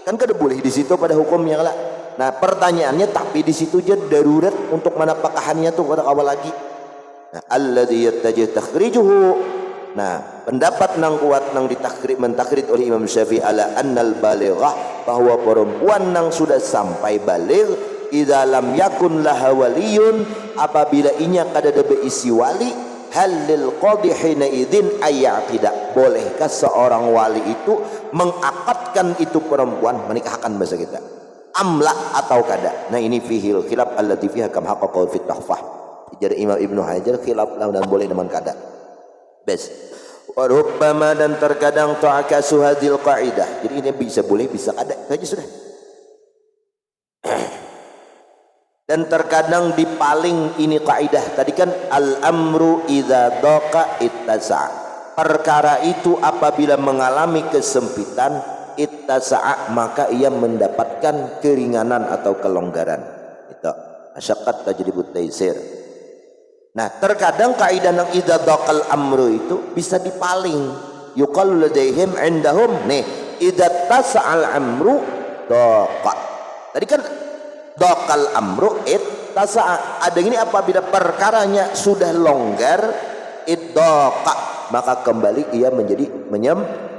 kan kada boleh di situ pada hukumnya lah. Nah pertanyaannya tapi di situ aja darurat untuk mana pakahannya tuh pada awal lagi. Nah alladzi yattajih takhrijuhu. Nah pendapat nang kuat nang mentakrid oleh Imam Syafi'i ala annal balighah, bahwa perempuan nang sudah sampai baligh idza lam yakun laha waliyun, apabila inya kada ada beisi wali, halil qadhi hina idzin ayyaqida, bolehkah seorang wali itu mengakadkan itu perempuan, menikahkan bahasa kita, amla atau kada. Nah ini fihil khilaf allati fiha kam haqqaqahu fit tahfah. Jadi Imam Ibnu Hajar khilaf lah dan boleh dengan kada. Bes wa rubbama, dan terkadang ta'akasu hadhil qaidah. Jadi ini bisa boleh bisa kada saja sudah. Dan terkadang dipaling ini kaidah tadi kan, al amru idza daqa ittasa, perkara itu apabila mengalami kesempitan ittasa, maka ia mendapatkan keringanan atau kelonggaran. Itu masyaqqat tajribut taisir. Nah terkadang kaidah yang idza daqal amru itu bisa dipaling, yuqalu ladaihim indahum nih idza tasa'al amru daqa. Tadi kan dokal amru ittasa, ada ini apabila perkaranya sudah longgar iddoqa, maka kembali ia menjadi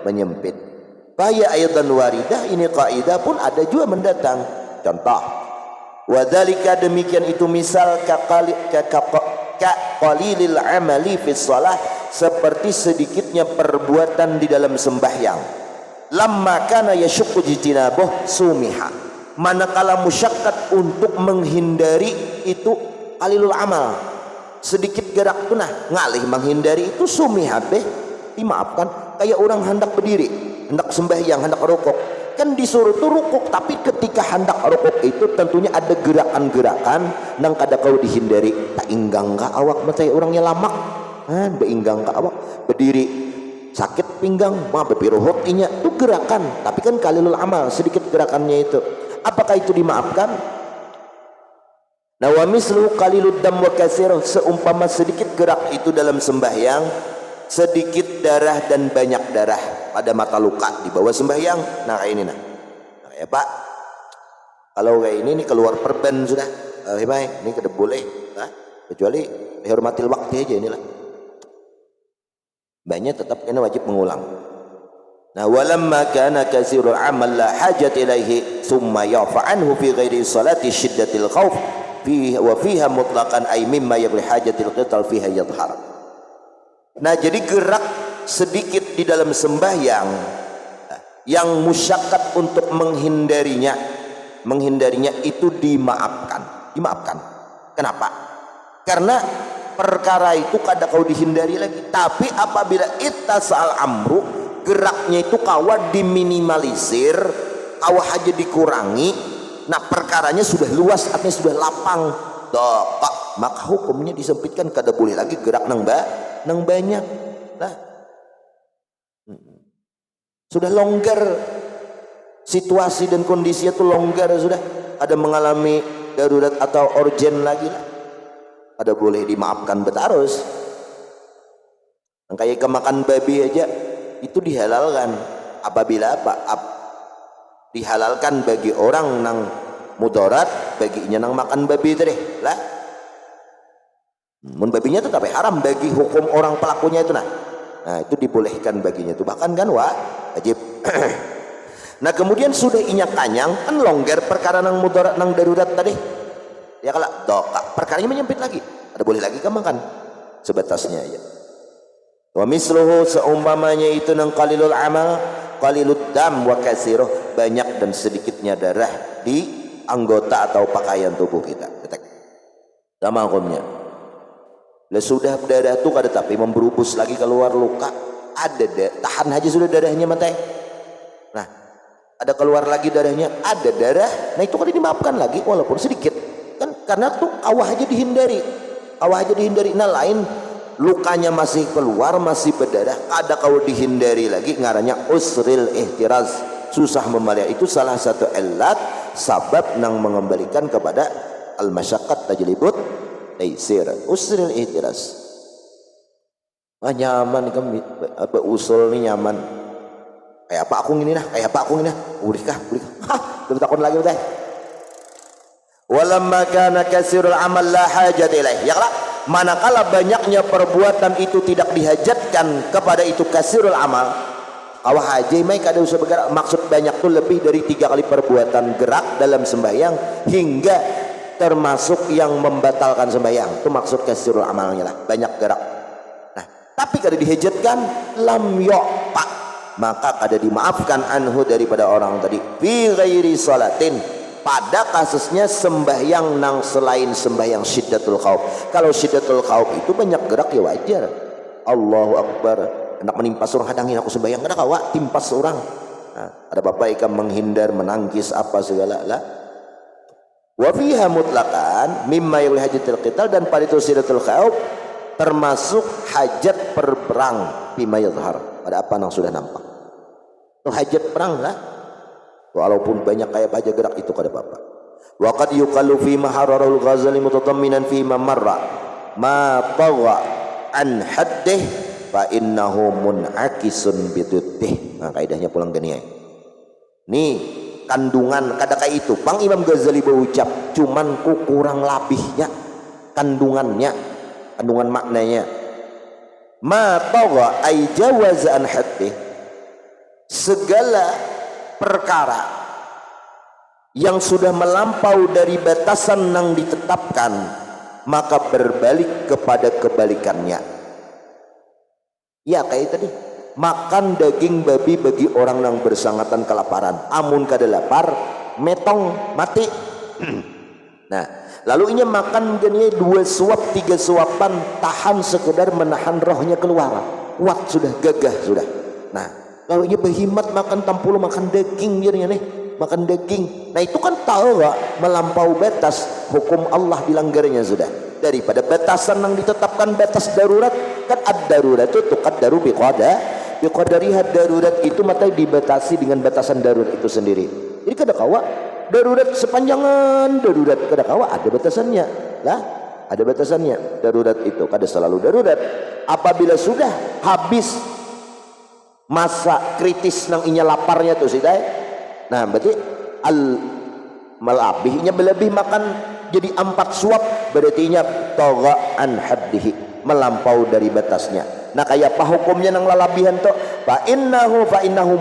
menyempit. Bahaya ayatan waridah, ini kaidah pun ada juga mendatang. Contoh wadhalika, demikian itu misal qalilil amali fi shalah, seperti sedikitnya perbuatan di dalam sembahyang. Lamma kana yashqu jitinabuh sumiha, manakala musyaqqat untuk menghindari itu qalilul amal, sedikit gerak tunah ngalih menghindari itu sumihabeh, dimaafkan. Kayak orang hendak berdiri, hendak sembahyang, hendak rukuk, kan disuruh tuh rukuk, tapi ketika hendak rukuk itu tentunya ada gerakan-gerakan nang kada kau dihindari. Tak inggang ka awak mata orangnya lamak, beinggang ka awak berdiri sakit pinggang, mah bepiruhut inya itu gerakan, tapi kan qalilul amal, sedikit gerakannya itu. Apakah itu dimaafkan? Nah wa mislu qalilud dam wa katsir, seumpama sedikit gerak itu dalam sembahyang, sedikit darah dan banyak darah pada mata luka di bawah sembahyang. Nah kayak ini nah ya Pak, kalau kayak ini keluar perban sudah ini kada boleh, nah, kecuali dihormatil waktu aja inilah. Banyak tetap kena wajib mengulang. Nah walamma kana katsirul amal la hajat ilaihi thumma yafa anhu fi ghairi salati shiddatil khauf fiha wa fiha mutlaqan ay mimma yabli hajatil qital fiha yadhhar. Nah jadi gerak sedikit di dalam sembahyang yang musyaqqat untuk menghindarinya itu dimaafkan. Kenapa? Karena perkara itu kada kau dihindari lagi. Tapi apabila ittasal amru, geraknya itu kawa diminimalisir, kawa aja dikurangi, nah perkaranya sudah luas, artinya sudah lapang, maka hukumnya disempitkan, kada boleh lagi gerak nang banyak. Nah sudah longgar, situasi dan kondisi itu longgar, sudah ada mengalami darurat atau urgen lagi lah, ada boleh dimaafkan betarus. Kayak kemakan babi aja itu dihalalkan apabila dihalalkan bagi orang nang mudarat, baginya nang makan babi tadi lah. Mun babinya itu tapi haram bagi hukum orang pelakunya itu nah itu dibolehkan baginya itu, bahkan kan wajib. Nah kemudian sudah inyak kanyang kan longgar perkara nang mudarat nang darurat tadi ya, kalau doka perkaranya menyempit lagi, ada boleh lagi kan makan sebatasnya aja. Wa misluhu, seumpamanya itu nang qalilul amal qalilud dam wa katsiruh, banyak dan sedikitnya darah di anggota atau pakaian tubuh kita. Sama hukumnya. Lah sudah darah tuh kada tapi memberubus lagi keluar luka, ada tahan aja sudah darahnya mate. Nah ada keluar lagi darahnya, ada darah, nah itu kan dimaafkan lagi walaupun sedikit kan, karena tuh awah aja dihindari. Nah lain lukanya masih keluar, masih berdarah, ada kau dihindari lagi, ngarannya usril ihtiraz, susah membayar. Itu salah satu ilat sabab nang mengembalikan kepada al masyaqqat tajlibut taisir, usril ihtiraz. Nyaman kan usul nih nyaman, Kayak apa aku ini nah, kayak apa aku ini nah. Udah, hah, belum takon lagi udah. Walamma kana kasirul amal la hajat ilaih. Ya lah, manakala banyaknya perbuatan itu tidak dihajatkan kepada itu kasirul amal. Awah haji mai kada usah bergerak. Maksud banyak tuh lebih dari 3 kali perbuatan gerak dalam sembahyang hingga termasuk yang membatalkan sembahyang. Itu maksud kasirul amalnya lah, banyak gerak. Nah, tapi kada dihajatkan lam yu'ta, maka kada dimaafkan anhu daripada orang tadi fi ghairi salatin, pada kasusnya sembahyang nang selain sembahyang syiddatul khauf. Kalau syiddatul khauf itu banyak gerak ya wajar. Allahu akbar, hendak menimpas orang, hadangin aku sembahyang, kada kawa timpas orang. Nah, ada bapak ikan menghindar, menangkis apa segala lah. Wa fiha mutlaqan mimma yul hajatul qital, dan pada itu syiddatul khauf termasuk hajat perperang bima yadhhar, pada apa yang sudah nampak. Itu hajat perang lah, walaupun banyak kayak aja gerak itu kada apa-apa. Wa qad yuqallu fi ma hararul Ghazali mutadamminan fi ma marra ma tagha an haddih fa innahu munakisun biduddih. Nah, kaidahnya pulang gini ya. Nih kandungan kada kayak itu Bang Imam Ghazali berucap, cuman ku kurang labihnya kandungan maknanya. Ma tagha ay jawaza an haddih, segala perkara yang sudah melampau dari batasan yang ditetapkan maka berbalik kepada kebalikannya. Ya kayak tadi, makan daging babi bagi orang yang bersangatan kelaparan, amun kada lapar metong mati. Nah, lalu ini makan gini 2 suap 3 suapan, tahan sekedar menahan rohnya keluar, kuat sudah, gagah sudah. Nah, kalau ini berhimat makan tampulu, makan daging jadinya nih, makan daging. Nah itu kan tahu gak melampau batas, hukum Allah dilanggarnya sudah. Daripada batasan yang ditetapkan, batas darurat kan, ad-darurat itu tuqaddaru biqadariha, darurat itu mata dibatasi dengan batasan darurat itu sendiri. Jadi kada kawa darurat sepanjangan darurat, kada kawa ada batasannya lah, ada batasannya. Darurat itu kada selalu darurat. Apabila sudah habis masa kritis nang inya laparnya tuh sih, nah berarti malabihnya berlebih makan jadi 4 suap, berarti nya tagha an haddihi, melampau dari batasnya. Nah kayak apa hukumnya nang lalabihan tuh? Fa innahu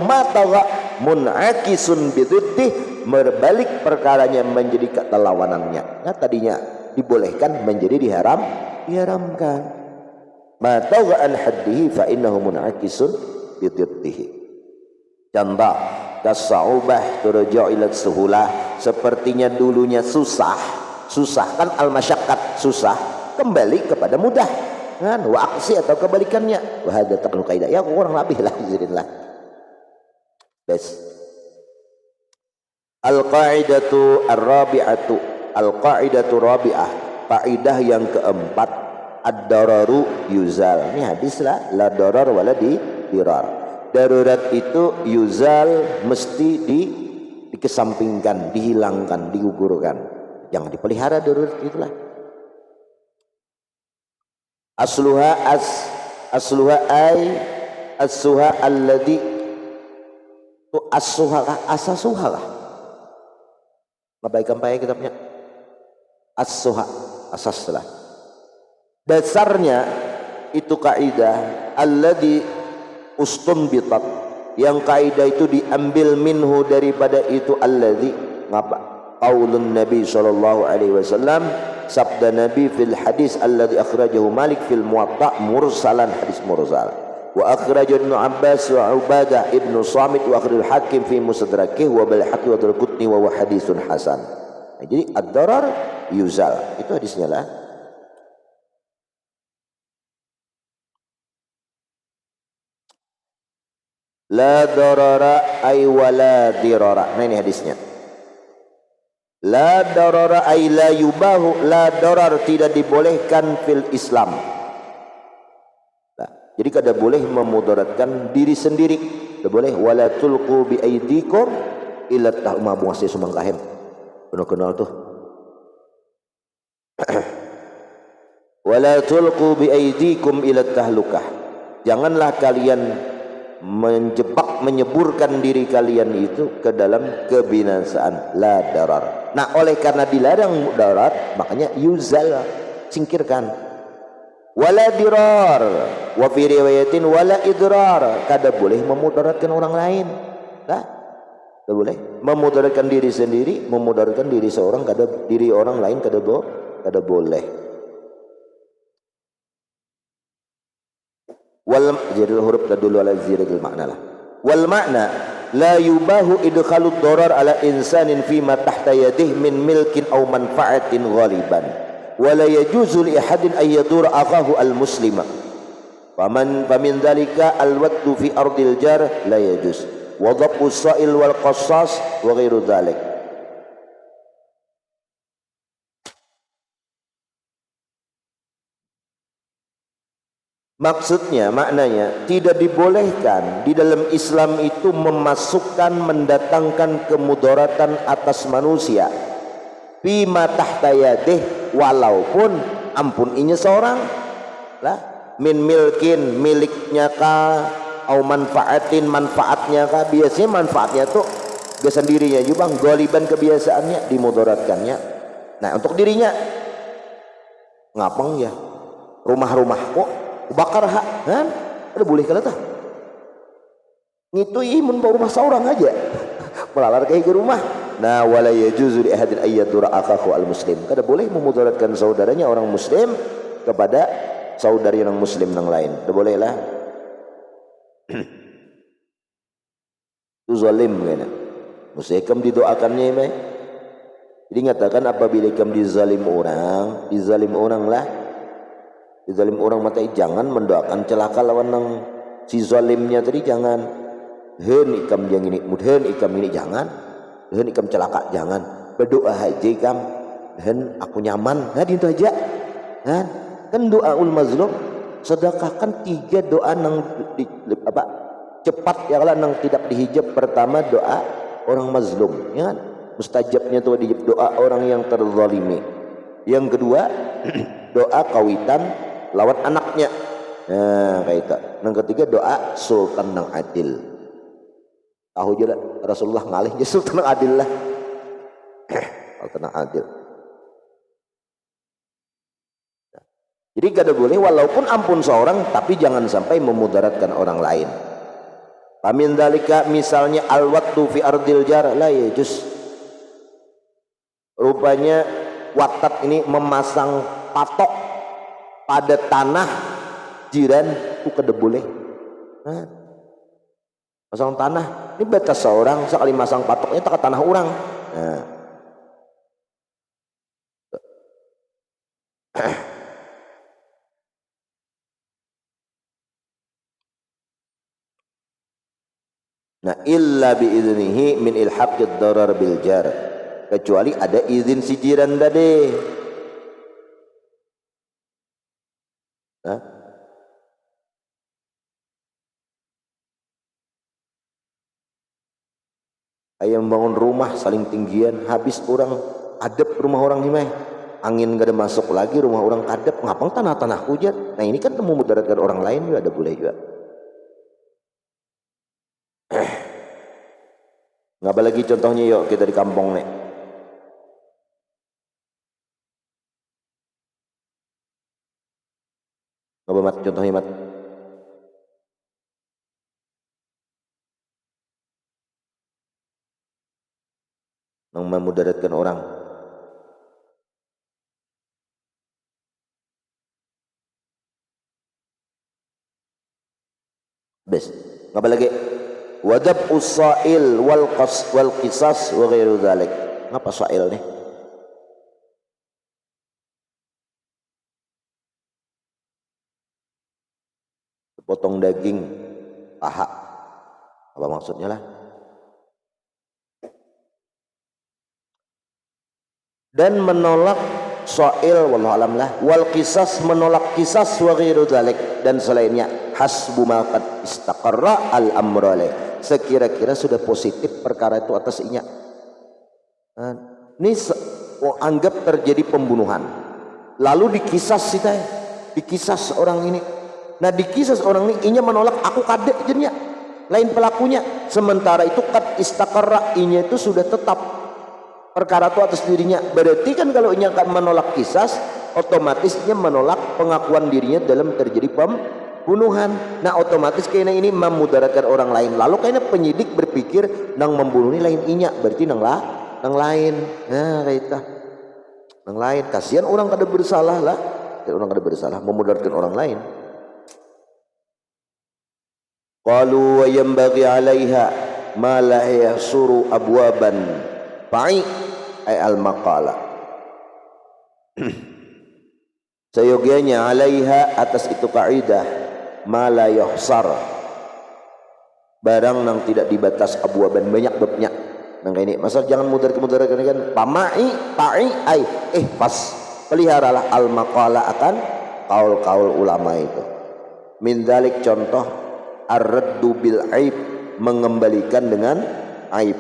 ma tagha munakisun biduddih, berbalik perkaranya menjadi ketelawanannya. Nah tadinya dibolehkan menjadi diharamkan. Ma tagha an haddihi fa innahu munakisun bididdihi. Contoh, kasa'ubah turja'u ila suhulah, sepertinya dulunya susah kan, al-masyaqqat susah kembali kepada mudah kan, wa aksi atau kebalikannya. Wa hadza taqlu qaidah, ya kurang lebih lah jadilah. Bes al-qaidatu ar-rabi'atu, al-qaidatu rabi'ah, kaidah yang keempat, ad-dararu yuzal. Ini hadis lah, la darar wala dirar. Darurat itu yuzal, mesti dikesampingkan, dihilangkan, digugurkan. Jangan dipelihara darurat itulah. Asluha alladhi tu asasuha lah. Ngabaikan payah kitabnya. As-suha, asas lah. Dasarnya itu kaidah alladhi ustunbitat, yang kaidah itu diambil minhu daripada itu alladhi, ngapa? Qaulun Nabi sallallahu alaihi wasallam, sabda Nabi fil hadis alladhi akhrajahu Malik fil Muwatta mursalan, hadis mursal. Wa akhrajahu Ibnu Abbas wa Ubadah Ibnu Samit wa akhrajal Hakim fi Mustadrakih wa Baihaqi wa Darqutni wa hadisun hasan. Nah, jadi ad-darar yuzal, itu hadisnya lah. La darara ay wala dirara. Nah ini hadisnya. La darara ay la yubahu, la darar tidak dibolehkan fil Islam. Nah, jadi kada boleh memudaratkan diri sendiri, kada boleh. Wala tulqu bi aidikum ila tahma buase sumangkahem. Kenal tuh. Wala tulqu bi aidikum ila tahlukah. Janganlah kalian menjebak, menyeburkan diri kalian itu ke dalam kebinasaan. La darar. Nah, oleh karena dilarang darar, makanya yuzal, singkirkan. Wala dirar, wa fi riwayatin wala idrar, kada boleh memudaratkan orang lain. Nah, kada boleh memudaratkan diri sendiri, memudaratkan diri seorang, kada diri orang lain kada boleh. Wal jadi huruf tadullu ala ziyadatil makna lah. Wal makna la yubahu idkhalud darar ala insanin fima tahta yadihi min milkin aw manfaatin ghaliban wa la yajuzu li ahadin ay yadur akhahu al muslima famin dzalika al waddu fi ardil jar la yajuz wa dhabu sa'il wal qassas wa ghairu dzalik. Maksudnya, maknanya tidak dibolehkan di dalam Islam itu memasukkan, mendatangkan kemudaratan atas manusia bima tahta yadih, walaupun ampun inya seorang lah, min milkin, miliknya kah, au manfaatin, manfaatnya kah. Biasanya manfaatnya tuh dia sendirinya juga, goliban kebiasaannya dimudaratkannya. Nah, untuk dirinya ngapeng ya, rumah-rumah kok bakar hak kan, ada boleh kalau tah ngitu imun bawa rumah seorang aja melalar kayak ke rumah. Nah, wala yajuzu li ahadin ayyadur akahu al muslim, kada boleh memudaratkan saudaranya orang muslim kepada saudari yang muslim yang lain, kada boleh lah. Itu zalim kena mesti kam didoakannya mai. Jadi ngatakan apabila kam dizalim orang lah, dizalim orang mata jangan mendoakan celaka lawan nang si zalimnya tadi, jangan hen ikam yang ini mudhen ikam ini jangan, hen ikam celaka jangan, berdoa aja ikam hen aku nyaman. Nah itu aja kan doaul mazlum, sedekahkan 3 doa nang cepat ya kalau nang tidak dihijab. Pertama doa orang mazlum ya kan, mustajabnya tuh di doa orang yang terzalimi. Yang kedua doa kawitan lawan anaknya, nah kayak itu. Yang ketiga doa sultan nang adil. Tahu je Rasulullah ngalih je sultan nang adil lah. Sultan nang adil. Jadi kada boleh walaupun ampun seorang, tapi jangan sampai memudaratkan orang lain. Pamin dalika misalnya al-wattu fi ardil jar la yajuz. Rupanya watat ini memasang patok pada tanah jiran itu kada boleh. Nah, pasang tanah ini batas seorang sekali masang patoknya tak ke tanah orang. Nah, illa bi idznihi min ilhaqid darar bil jar, kecuali ada izin si jiran tadi. Ayam bangun rumah saling tinggian, habis orang adep rumah orang ini, angin gak ada masuk lagi, rumah orang kadep, ngapang tanah-tanah hujan. Nah ini kan memudaratkan orang lain juga, ada boleh juga. Ngapa lagi contohnya yuk kita di kampung nih. Ngapa mat contohnya mat? Yang memudaratkan orang. Bes, ngapa lagi? Wadab usail wal qisas wa ghairu dzalik. Ngapa sail nih? Potong daging paha. Apa maksudnya lah? Dan menolak soil wallahu alam lah, wal qisas menolak qisas wa ghairu dzalik dan selainnya, hasbu ma qad istaqarra al amrale, sekira-kira sudah positif perkara itu atas inya. Ini anggap terjadi pembunuhan lalu dikisas kita, dikisas orang ini. Nah dikisas orang ini inya menolak, aku kadek jadinya lain pelakunya. Sementara itu kad istaqarra, inya itu sudah tetap perkara itu atas dirinya. Berarti kan kalau inya akan menolak kisas, otomatisnya menolak pengakuan dirinya dalam terjadi pembunuhan. Nah otomatis kayaknya ini memudaratkan orang lain. Lalu kayaknya penyidik berpikir nang membunuh ini lain inya, berarti nang lain. Nah kayak itu nang lain. Kasihan orang kada bersalah lah, orang kada bersalah memudaratkan orang lain. Qalu wa yanbaghi 'alaiha ma la yahsuru abwaban fa'i ay al-maqala. Seyogianya 'alaiha atas itu kaidah ma la yahsar, barang nang tidak dibatas abwaban banyak babnya. Nang ini masal jangan mudar-mudar kan pama'i pa'i ay pas peliharalah al-maqala akan kaul-kaul ulama itu. Min dzalik contoh ar-raddu bil aib, mengembalikan dengan aib,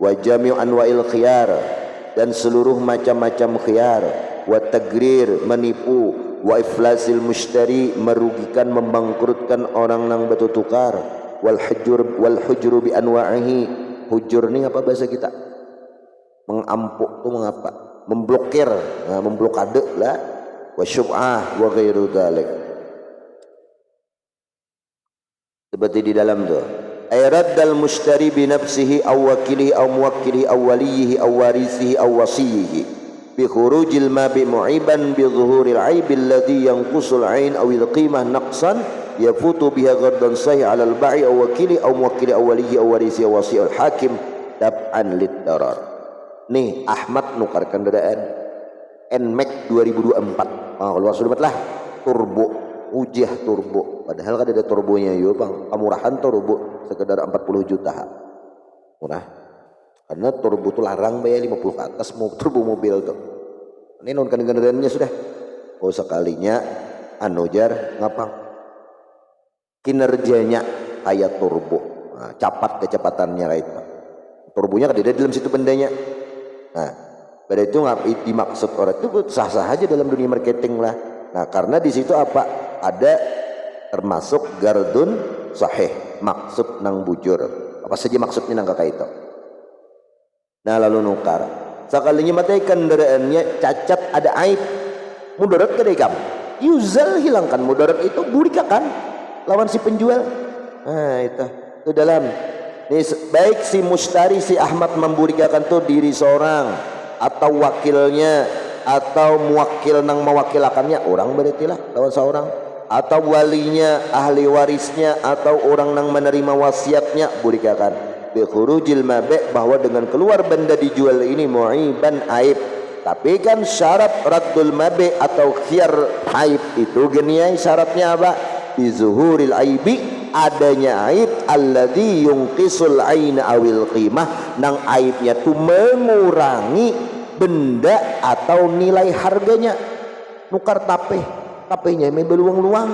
wa jami'u anwa'il khiyar, dan seluruh macam-macam khiyar, wa tagrir, menipu, wa iflasil mushtari, merugikan membangkrutkan orang nang bertukar, wal hujur bi anwa'ihi. Hujur ni apa bahasa kita? Mengampuk tu mengapa? Memblokir, memblokade lah, wa syub'ah wa ghairu dzalik. Seperti di dalam tu ayraddal mushtari bi nafsihi aw wakilihi aw muwakkilihi aw waliyihi aw warisihi aw wasiyihi bi khurujil ma bi mu'iban bi zuhuril aib alladhi yanqusul ain aw al qimah naqsan yafutu biha ghardan sahih ala al ba'i aw wakili aw muwakkili aw waliyi aw warisi aw wasi al hakim tab'an lid darar. Nih Ahmad nukarkan dadaan NMAX 2024 kalau sudah lah turbo ujah turbo, padahal kan ada turbonya yo bang, kemurahan turbo sekedar 40 juta murah, karena turbo itu larang bayar 50 ke atas mau turbo mobil tuh. Ini non kendaraannya sudah sekalinya anojar ngapa kinerjanya kayak turbo, cepat kecepatannya itu turbonya kan ada dalam situ bendanya. Nah pada itu dimaksud orang itu sah-sah aja dalam dunia marketing lah. Nah karena di situ apa ada termasuk gardun sahih, maksud nang bujur, apa saja maksudnya nang kakak itu. Nah lalu nukar sekalinya matai kendaraannya cacat ada aib, mudarat kedekam yuzal, hilangkan mudarat itu burikakan lawan si penjual. Nah itu dalam ini baik si mustari si Ahmad memburikakan tuh diri seorang atau wakilnya atau muwakil nang mewakilakannya orang berarti lah lawan seorang, atau walinya, ahli warisnya, atau orang nang menerima wasiatnya burikakan bi khurujil mabe, bahwa dengan keluar benda dijual ini mu'iban aib. Tapi kan syarat raddul mabe atau khiyar aib itu geniai syaratnya apa? Bi zuhuril aibi, adanya aib alladzi yunqisul aina awil qimah, nang aibnya tu mengurangi benda atau nilai harganya. Nukar tapenya me beluang-luang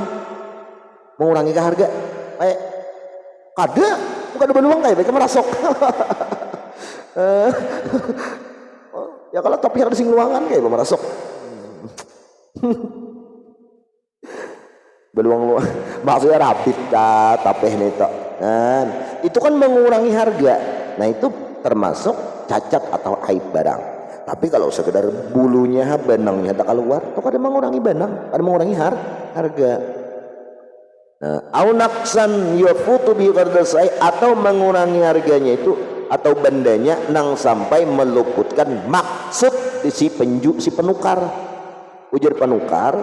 mengurangi ke harga kayak kada bukan beluang kayak mereka merasok. Ya kalau tapi harus sing luangan kayak merasok. Beluang-luang maksudnya rapid tapeh neto. Nah, itu kan mengurangi harga. Nah itu termasuk cacat atau aib barang. Tapi kalau sekedar bulunya benangnya tak keluar, itu ada mengurangi benang, ada mengurangi harga. Nah, au naqsan yafutu bi qardasai, atau mengurangi harganya itu atau bendanya nang sampai meluputkan maksud di si penukar. Ujar penukar,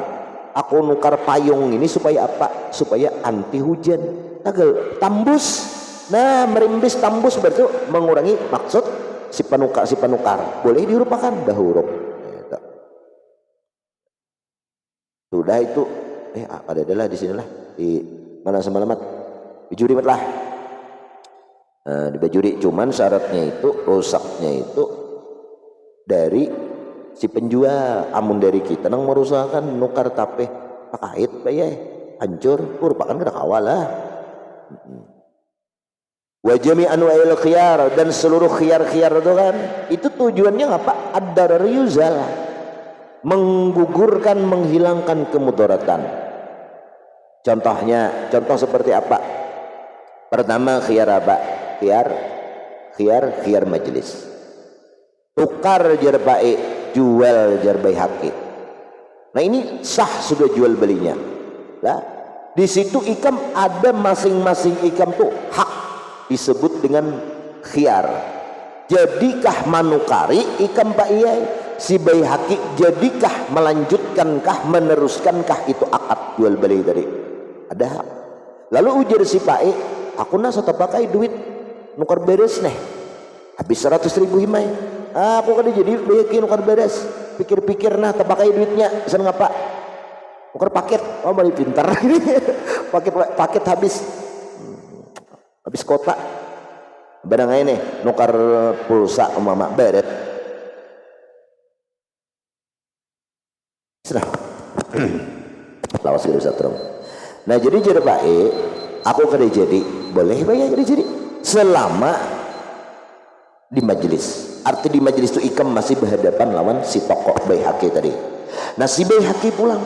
aku nukar payung ini supaya apa? Supaya anti hujan. Tagel tambus. Nah, merimbis tambus berarti mengurangi maksud si penukar boleh dirupakan dah huruf sudah itu adalah di sinilah di mana semalamat bijuri lah. Nah, di bajuri cuman syaratnya itu rusaknya itu dari si penjual, amun dari kita nang merusakkan nukar tapeh pakait bayai hancur merupakan kena kawal lah. Wa jami' anwa'il khiyar, dan seluruh khiyar-khiyar itu kan itu tujuannya apa? Ad-darar yuzal, menggugurkan, menghilangkan kemudaratan. Contoh seperti apa? Pertama khiyar apa? Khiyar majelis. Tukar jar baik, jual jar baik haki. Nah ini sah sudah jual belinya. Lah, di situ ikam ada masing-masing ikam tuh hak disebut dengan khiyar. Jadikah manukari ikam pak iyai si bayi haki, jadikah melanjutkankah meneruskankah itu akad jual beli tadi, ada hak. Lalu ujar si pak aku nak satu pakai duit nukar beres nih habis 100.000 himai, aku kan jadi bayi nukar beres, pikir-pikir nah terpakai duitnya bisa ngapa nukar paket, oh balik pintar paket habis kota barang ini nukar pulsa mama beres nah lawas gitu satu. Nah jadi jadi baik aku kada jadi boleh bayar kada jadi selama di majelis. Arti di majelis itu ikam masih berhadapan lawan si tokoh bayi haki tadi. Nah si bayi haki pulang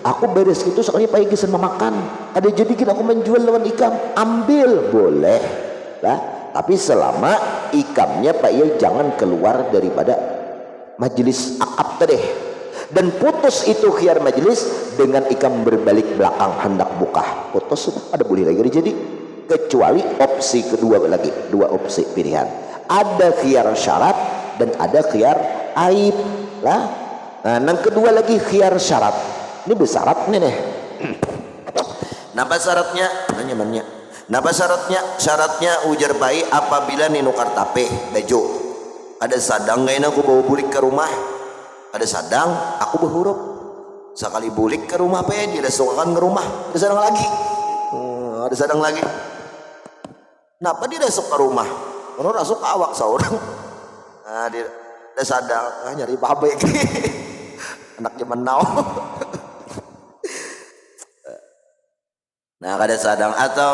aku beres itu soalnya pagi gisan memakan ada jadi aku menjual lawan ikam, ambil boleh lah, tapi selama ikamnya pak iya jangan keluar daripada majelis akad tadi. Dan putus itu khiyar majelis dengan ikam berbalik belakang hendak buka, putus sudah ada boleh lagi jadi, kecuali opsi kedua lagi, dua opsi pilihan, ada khiyar syarat dan ada khiyar aib lah. Nah yang kedua lagi khiyar syarat, ini bersyarat nih napa syaratnya nanya napa syaratnya ujar baik apabila nih nukar tape baju ada sadang gak aku bawa bulik ke rumah, ada sadang aku berhuruf sekali bulik ke rumah apa ya dia sukakan ke rumah ada sadang lagi ada sadang lagi kenapa dia masuk ke rumah orang masuk ke awak seorang nah dia ada sadang nyari babek anak zaman now nah kada sadang atau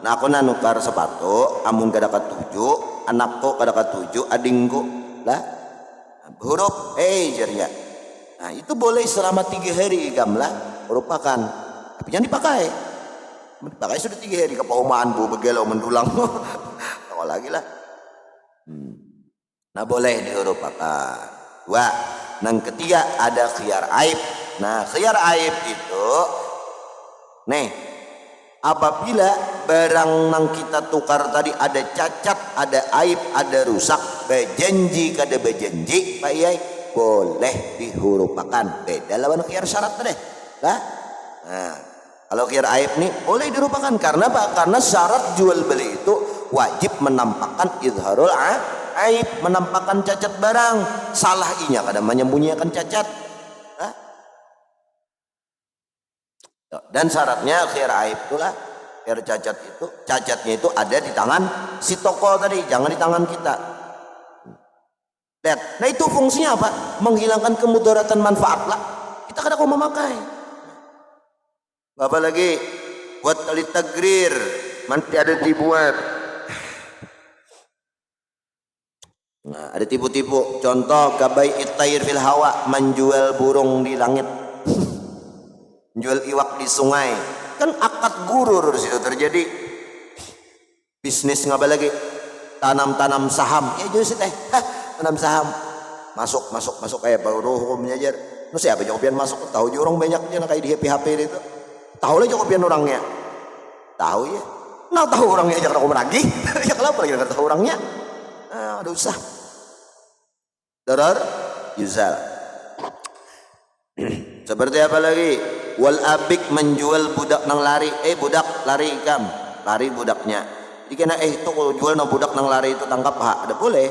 aku nukar sepatu amun kada ketujuh anakku kada ketujuh adingku lah huruf jarnya. Nah itu boleh selama 3 hari gamlah merupakan, tapi jangan dipakai sudah 3 hari kepaumaan bu begelau mendulang tahu lagi lah. Nah boleh dihurupakan. Dua, yang ketiga ada khiyar aib. Nah khiyar aib itu apabila barang yang kita tukar tadi ada cacat, ada aib, ada rusak, berjanji kada berjanji pak iyai boleh dihurupakan, beda lawan khiyar syarat tadi lah. Nah kalau khiyar aib nih boleh dihurupakan karena apa? Karena syarat jual beli itu wajib menampakkan izharul aib, menampakkan cacat barang, salah inya kada menyembunyikan cacat lah. Dan syaratnya khiyar aib itulah khiyar cacat itu, cacatnya itu ada di tangan si toko tadi, jangan di tangan kita. Lihat, nah itu fungsinya apa? Menghilangkan kemudaratan manfaat lah. Kita kada mau memakai. Apa lagi? Buat tali tagrir, nanti ada dibuat. Nah, ada tipu-tipu. Contoh kabai itair fil hawa, menjual burung di langit. Jual iwak di sungai, kan akad gurur di situ terjadi. Bisnis ngapa lagi? Tanam saham, ya jadi teh, tanam saham, masuk kayak baru hukumnya aja. Nu siapa jawaban masuk? Tahu juga orang banyaknya kayak di HP itu. Tahu lah jawaban orangnya, tahu ya. Nah tahu orangnya aja kalau lagi, ya kenapa lagi nggak tahu orangnya? Nah, ada usah. Darar, yuzal. Seperti apa lagi? Wal abik menjual budak nang lari, budak lari ikam, lari budaknya. Jadi kena itu kalau jual nang budak nang lari itu tangkap ada boleh.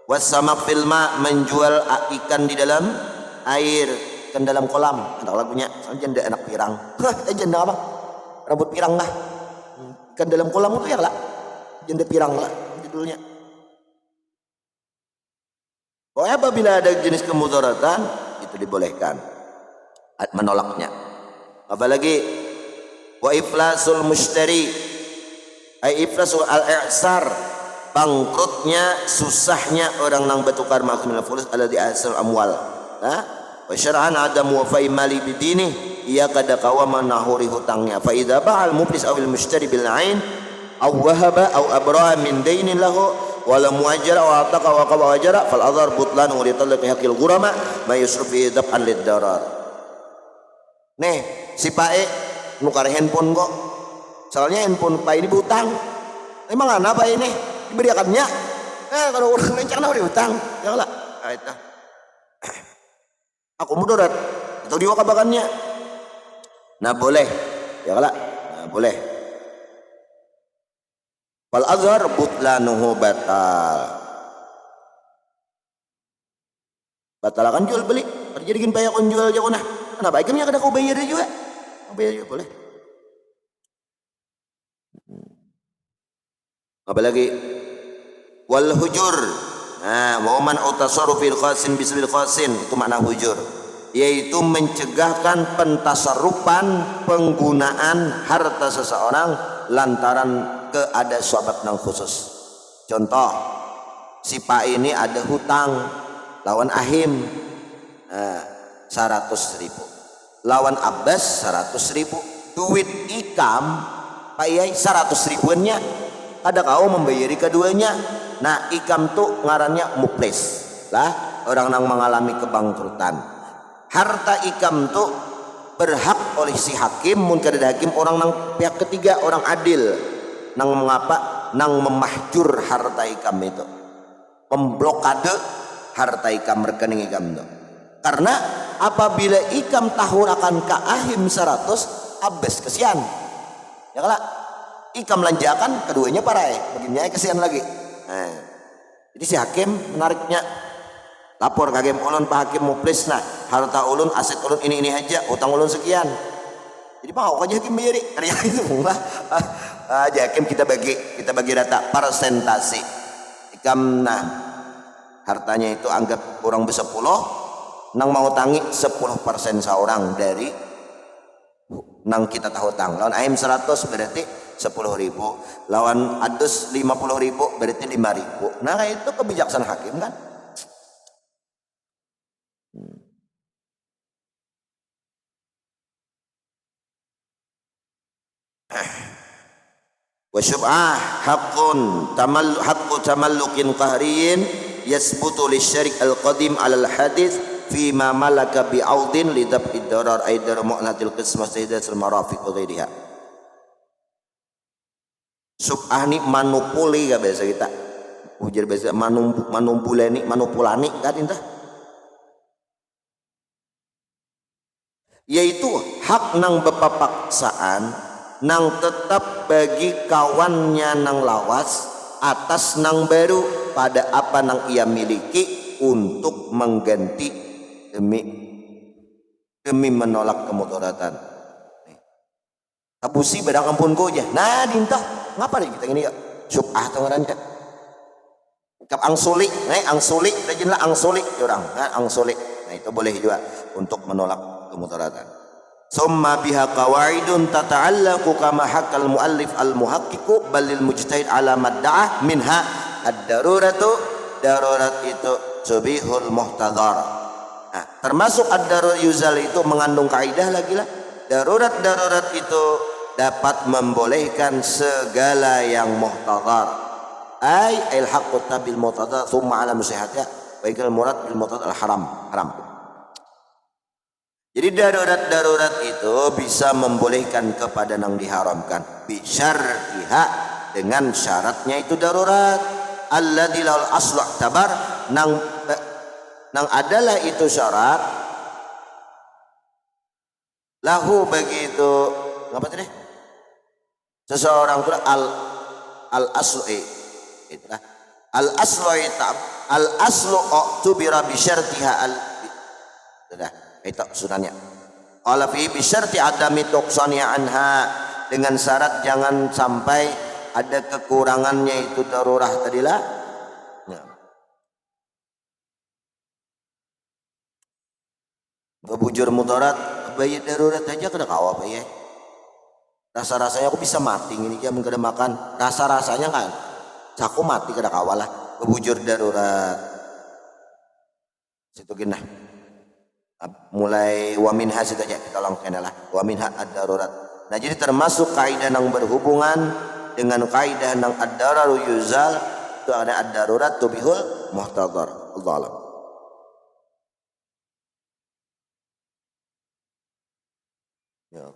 Wasamak filma menjual ikan di dalam air, ikan dalam kolam. Ada lagunya, janda anak pirang. Janda apa? Rambut pirang lah. Ikan dalam kolam itu ya lah. Janda pirang lah judulnya. Pokoknya apabila ada jenis kemudaratan itu dibolehkan. Menolaknya. Apalagi wa iflasul mushtari, iflasul al-i'sar, bangkrutnya susahnya orang nang bertukar makhmil fulus alladhi asal amwal. Wa syar'an adam wafai mali bidini, ia kada kawa manahuri hutangnya. Fa idza ba'al muflis awil mushtari bil ain aw wahaba aw abra min dainin lahu wala muajjara wa ataqa wa qawa wajara fal adhar butlan wa litalaq haqqil ghurama ma yusrif fi dab'an lid darar. Nih si Pae nukar handphone kok, soalnya handphone Pak ini berutang. Emang apa ini diberikannya? Kalau orang lencang nah utang ya lah. Aku mudarat atau diwakabakannya. Nah boleh ya lah, nah, boleh. Fal azhar butlanuhu batal akan jual beli terjadikan payah kon jual jauh nah. Kenapa ikamnya kada kau bayar juga? Kau bayar juga boleh. Apalagi wal hujur. Nah, wa man utasarruf fil khasin bisbil khasin, itu makna hujur, yaitu mencegahkan pentasarrufan penggunaan harta seseorang lantaran keada sebab nang khusus. Contoh, si Pak ini ada hutang lawan Ahim 100.000, lawan Abbas 100.000, duit ikam Pak Yai 100.000-nya ada kau membayari keduanya. Nah ikam tuh ngarannya muflis lah, orang yang mengalami kebangkrutan. Harta ikam tuh berhak oleh si hakim, mungkin ada hakim orang nang pihak ketiga, orang adil nang mengapa nang memahjur harta ikam itu, memblokade harta ikam, rekening ikam itu. Karena apabila ikam tahun akan ke Ahim 100 Abbas kesian ya kalau ikam lanjakan keduanya parai begini kesian lagi. Nah, jadi si hakim menariknya lapor ke hakim ulun, Pak Hakim muflis, nah harta ulun aset ulun ini aja, utang ulun sekian, jadi mau aja hakim bayari karena itu lah aja hakim kita bagi data persentase ikam. Nah hartanya itu anggap orang ber-10 nang mau tangi 10% seorang dari nang kita tahu tang. Lawan Ahim 100 berarti 10.000, lawan Adus 50.000 berarti 5.000. Nah itu kebijaksanaan hakim kan. Wa syub'ah haqqun haqqu tamallukin qahriyin yasbutu lisyarik al-qadim 'ala al-hadits fi ma malaka bi'audin lidab'id darar aidar mu'natil qismah sayyidatul marafiq wa ghairiha. Subah ni manupuli ka biasa kita ujar biasa manumpulani manupulani kan entah, yaitu hak nang bepapaksaan nang tetap bagi kawannya nang lawas atas nang baru pada apa nang ia miliki untuk mengganti demi menolak kemudaratan. Abusi bedang ampun ko aja. Nah dintah ngapa nih kita ini ya? Subah atau ngarancak. Kap angsulik, angsulik, rajinlah angsulik orang, angsulik. Nah itu boleh juga untuk menolak kemudaratan. Summa biha qawaidun tata'allaqu kama haqqal muallif al-muhaqqiqu balil mujtahid ala madda'ah minha ad-daruratu, darurat itu subihul muhtadhar. Nah, termasuk ad-darur yuzal itu mengandung kaidah lagi lah. Darurat itu dapat membolehkan segala yang muhtadhar. Ai al-haqqu tabil muhtadhar thumma ala musihhatnya baikal murad bil muhtadhar al-haram. Jadi darurat itu bisa membolehkan kepada yang diharamkan bisyartiha, dengan syaratnya itu darurat. Alladzi lal aslu tabar, nang adalah itu syarat lahu begitu apa tadi seseorang itu al aslu itulah al aslu al aslu tubira bisyartiha al sudah itu sunannya. Qala fi bisyarti adami tuqsani anha, dengan syarat jangan sampai ada kekurangannya itu darurah tadilah. Ya. Bebujur mudarat bayi darurat aja kada kawa bayi. Rasa-rasanya aku bisa mati ini jam kada makan. Rasa-rasanya kan aku mati kada kawalah bebujur darurat. Situ genah. mulai wa minha saja kita langsung lah wa minha ad-darurat. Nah jadi termasuk kaidah yang berhubungan dengan kaidah yang ad-dararu yuzal itu ada ad-darurat tubihul muhtadar. Allah alam. Ya.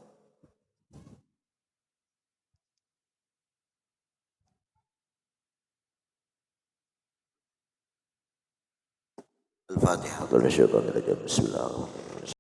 Al-Fatihah. Bismillahirrahmanirrahim.